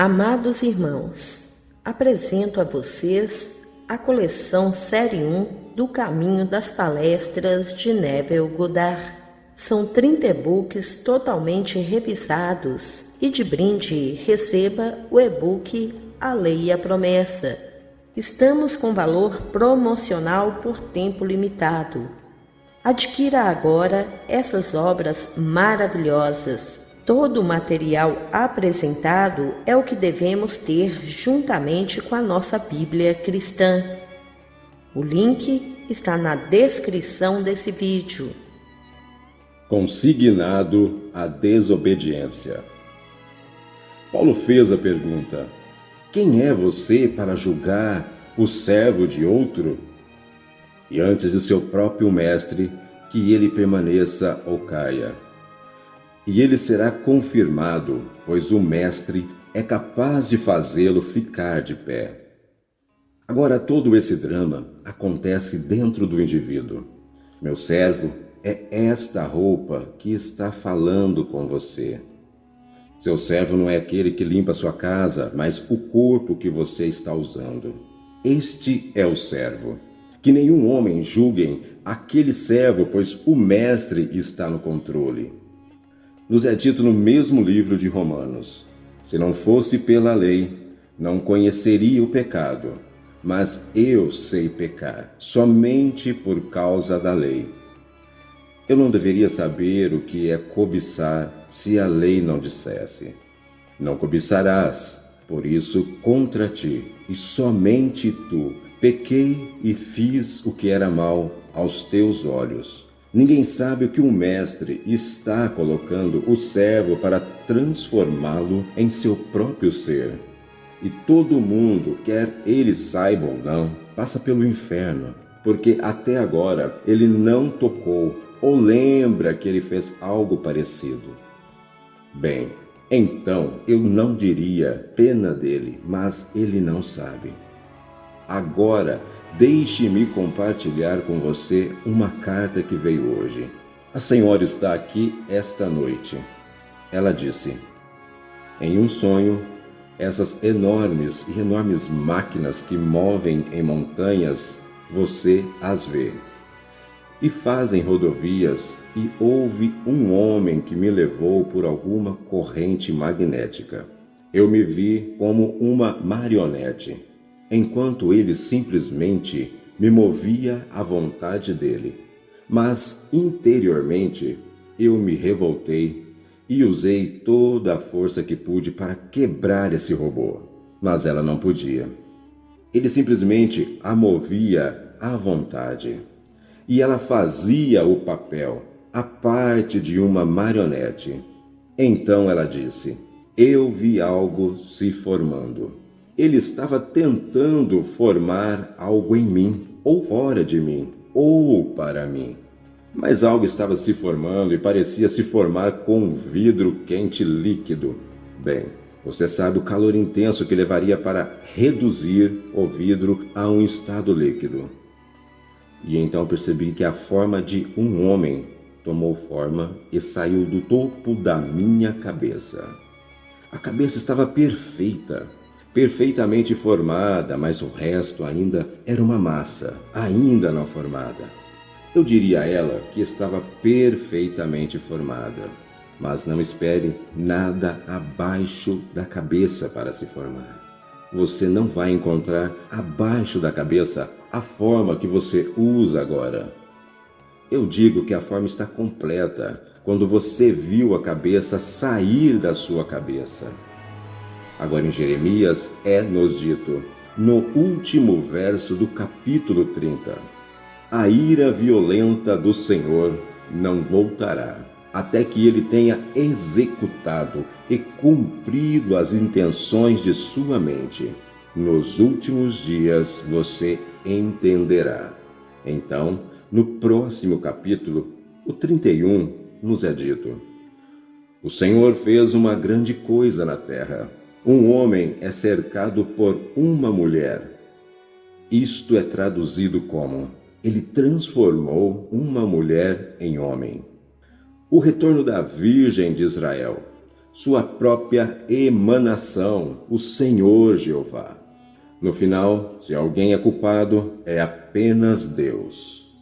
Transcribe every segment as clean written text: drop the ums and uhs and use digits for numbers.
Amados irmãos, apresento a vocês a coleção Série 1 do Caminho das Palestras de Neville Goddard. São 30 e-books totalmente revisados e de brinde receba o e-book A Lei e a Promessa. Estamos com valor promocional por tempo limitado. Adquira agora essas obras maravilhosas. Todo o material apresentado é o que devemos ter juntamente com a nossa Bíblia cristã. O link está na descrição desse vídeo. Consignado à desobediência. Paulo fez a pergunta: quem é você para julgar o servo de outro? E antes de seu próprio mestre, que ele permaneça ou caia. E ele será confirmado, pois o mestre é capaz de fazê-lo ficar de pé. Agora todo esse drama acontece dentro do indivíduo. Meu servo é esta roupa que está falando com você. Seu servo não é aquele que limpa sua casa, mas o corpo que você está usando. Este é o servo. Que nenhum homem julgue aquele servo, pois o mestre está no controle. Nos é dito no mesmo livro de Romanos: se não fosse pela lei, não conheceria o pecado, mas eu sei pecar, somente por causa da lei. Eu não deveria saber o que é cobiçar se a lei não dissesse: não cobiçarás, por isso contra ti, e somente tu, pequei e fiz o que era mal aos teus olhos. Ninguém sabe o que o mestre está colocando o servo para transformá-lo em seu próprio ser. E todo mundo, quer ele saiba ou não, passa pelo inferno, porque até agora ele não tocou ou lembra que ele fez algo parecido. Bem, então eu não diria pena dele, mas ele não sabe. Agora, deixe-me compartilhar com você uma carta que veio hoje. A senhora está aqui esta noite. Ela disse: em um sonho, essas enormes máquinas que movem em montanhas, você as vê. E fazem rodovias, e houve um homem que me levou por alguma corrente magnética. Eu me vi como uma marionete, enquanto ele simplesmente me movia à vontade dele. Mas interiormente eu me revoltei e usei toda a força que pude para quebrar esse robô. Mas ela não podia. Ele simplesmente a movia à vontade. E ela fazia o papel, a parte de uma marionete. Então ela disse: eu vi algo se formando. Ele estava tentando formar algo em mim, ou fora de mim, ou para mim. Mas algo estava se formando e parecia se formar com um vidro quente líquido. Bem, você sabe o calor intenso que levaria para reduzir o vidro a um estado líquido. E então percebi que a forma de um homem tomou forma e saiu do topo da minha cabeça. A cabeça estava perfeita, perfeitamente formada, mas o resto ainda era uma massa, ainda não formada. Eu diria a ela que estava perfeitamente formada, mas não espere nada abaixo da cabeça para se formar. Você não vai encontrar abaixo da cabeça a forma que você usa agora. Eu digo que a forma está completa quando você viu a cabeça sair da sua cabeça. Agora em Jeremias é-nos dito, no último verso do capítulo 30, a ira violenta do Senhor não voltará, até que ele tenha executado e cumprido as intenções de sua mente. Nos últimos dias você entenderá. Então, no próximo capítulo, o 31, nos é dito: o Senhor fez uma grande coisa na terra. Um homem é cercado por uma mulher. Isto é traduzido como: ele transformou uma mulher em homem. O retorno da Virgem de Israel. sua própria emanação, o Senhor Jeová. No final, se alguém é culpado, é apenas Deus.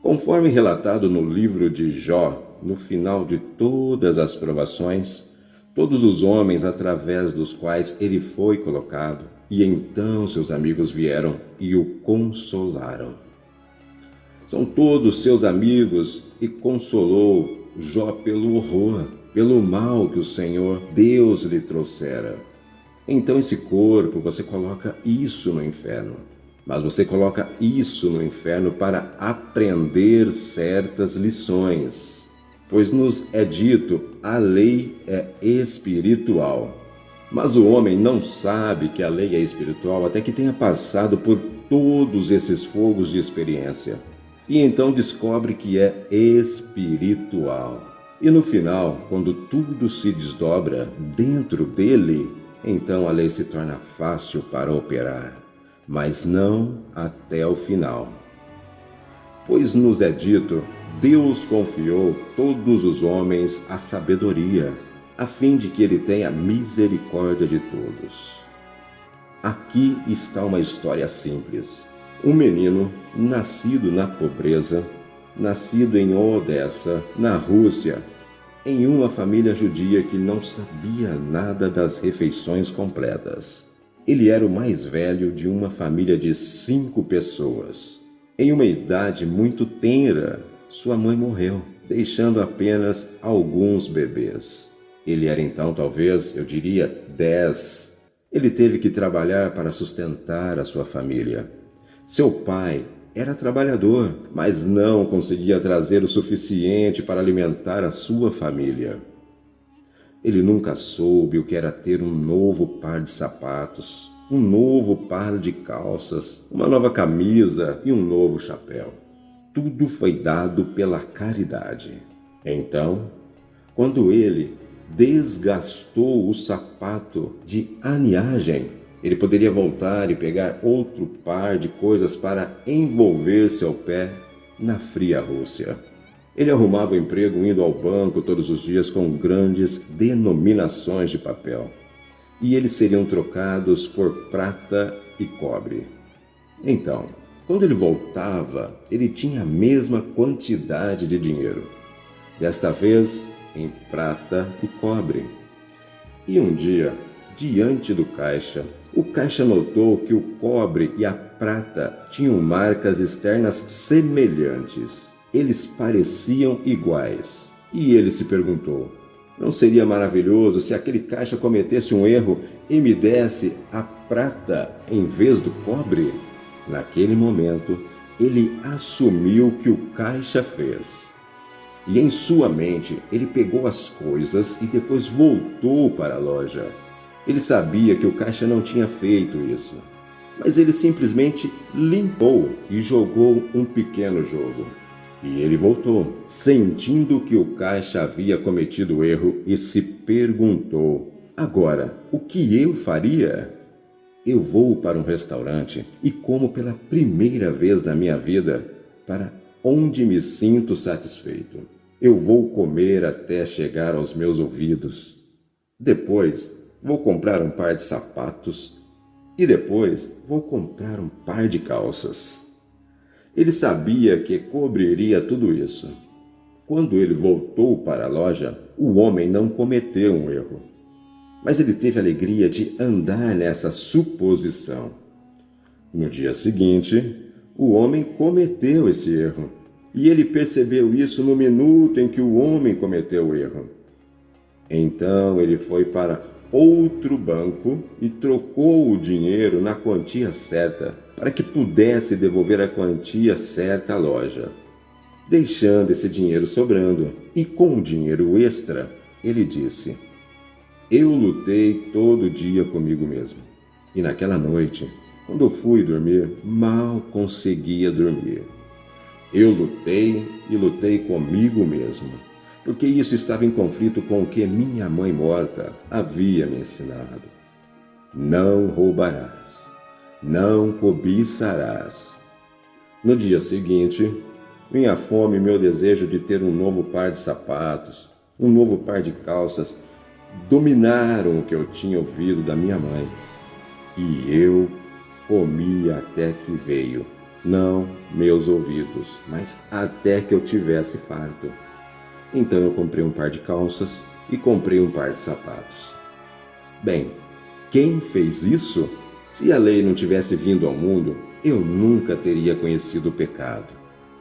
Conforme relatado no livro de Jó, no final de todas as provações, todos os homens através dos quais ele foi colocado, e então seus amigos vieram e o consolaram. São todos seus amigos e consolou Jó pelo horror, pelo mal que o Senhor Deus lhe trouxera. Então esse corpo, você coloca isso no inferno. Mas você coloca isso no inferno para aprender certas lições. Pois nos é dito, a lei é espiritual. Mas o homem não sabe que a lei é espiritual até que tenha passado por todos esses fogos de experiência. E então descobre que é espiritual. E no final, quando tudo se desdobra dentro dele, então a lei se torna fácil para operar, mas não até o final. Pois nos é dito, Deus confiou todos os homens a sabedoria, a fim de que ele tenha misericórdia de todos. Aqui está uma história simples. Um menino, nascido na pobreza, nascido em Odessa, na Rússia, em uma família judia que não sabia nada das refeições completas. Ele era o mais velho de uma família de 5 pessoas. Em uma idade muito tenra, sua mãe morreu, deixando apenas alguns bebês. Ele era então, talvez, eu diria, 10. Ele teve que trabalhar para sustentar a sua família. Seu pai era trabalhador, mas não conseguia trazer o suficiente para alimentar a sua família. Ele nunca soube o que era ter um novo par de sapatos, um novo par de calças, uma nova camisa e um novo chapéu. Tudo foi dado pela caridade. Então, quando ele desgastou o sapato de aniagem, ele poderia voltar e pegar outro par de coisas para envolver seu pé na fria Rússia. Ele arrumava o emprego indo ao banco todos os dias com grandes denominações de papel. E eles seriam trocados por prata e cobre. Então, quando ele voltava, ele tinha a mesma quantidade de dinheiro. Desta vez, em prata e cobre. E um dia, diante do caixa, o caixa notou que o cobre e a prata tinham marcas externas semelhantes. Eles pareciam iguais. E ele se perguntou, não seria maravilhoso se aquele caixa cometesse um erro e me desse a prata em vez do cobre? Naquele momento, ele assumiu o que o caixa fez. E em sua mente, ele pegou as coisas e depois voltou para a loja. Ele sabia que o caixa não tinha feito isso, mas ele simplesmente limpou e jogou um pequeno jogo. E ele voltou, sentindo que o caixa havia cometido erro e se perguntou, agora, o que eu faria? Eu vou para um restaurante e como pela primeira vez na minha vida, para onde me sinto satisfeito. Eu vou comer até chegar aos meus ouvidos. Depois, vou comprar um par de sapatos e depois vou comprar um par de calças. Ele sabia que cobriria tudo isso. Quando ele voltou para a loja, o homem não cometeu um erro. Mas ele teve a alegria de andar nessa suposição. No dia seguinte, o homem cometeu esse erro. E ele percebeu isso no minuto em que o homem cometeu o erro. Então ele foi para outro banco e trocou o dinheiro na quantia certa para que pudesse devolver a quantia certa à loja, deixando esse dinheiro sobrando. E com o dinheiro extra, ele disse, eu lutei todo dia comigo mesmo. E naquela noite, quando eu fui dormir, mal conseguia dormir. Eu lutei e lutei comigo mesmo, porque isso estava em conflito com o que minha mãe morta havia me ensinado. Não roubarás, não cobiçarás. No dia seguinte, minha fome e meu desejo de ter um novo par de sapatos, um novo par de calças, dominaram o que eu tinha ouvido da minha mãe. E eu comi até que veio, não meus ouvidos, mas até que eu tivesse farto. Então eu comprei um par de calças e comprei um par de sapatos. Bem, quem fez isso? Se a lei não tivesse vindo ao mundo, eu nunca teria conhecido o pecado.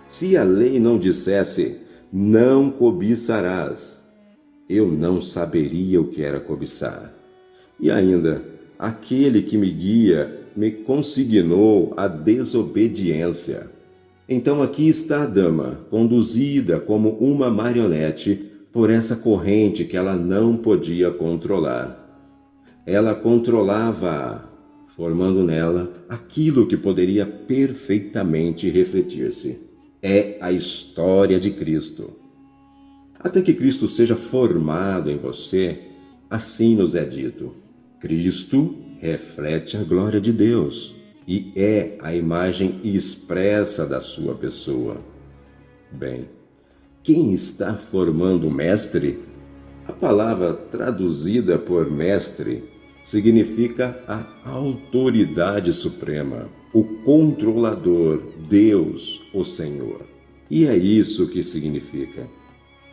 Se a lei não dissesse, não cobiçarás, eu não saberia o que era cobiçar. E ainda, aquele que me guia me consignou à desobediência. Então aqui está a dama, conduzida como uma marionete por essa corrente que ela não podia controlar. Ela controlava-a, formando nela aquilo que poderia perfeitamente refletir-se. É a história de Cristo. Até que Cristo seja formado em você, assim nos é dito. Cristo reflete a glória de Deus e é a imagem expressa da sua pessoa. Bem, quem está formando o mestre? A palavra traduzida por mestre significa a autoridade suprema, o controlador, Deus, o Senhor. E é isso que significa.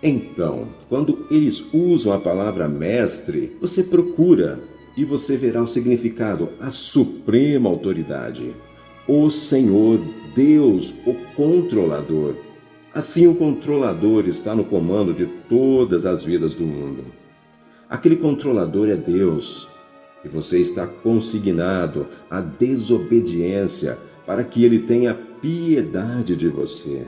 Então, quando eles usam a palavra mestre, você procura e você verá o significado, a suprema autoridade, o Senhor, Deus, o controlador. Assim, o controlador está no comando de todas as vidas do mundo. Aquele controlador é Deus, e você está consignado à desobediência para que ele tenha piedade de você.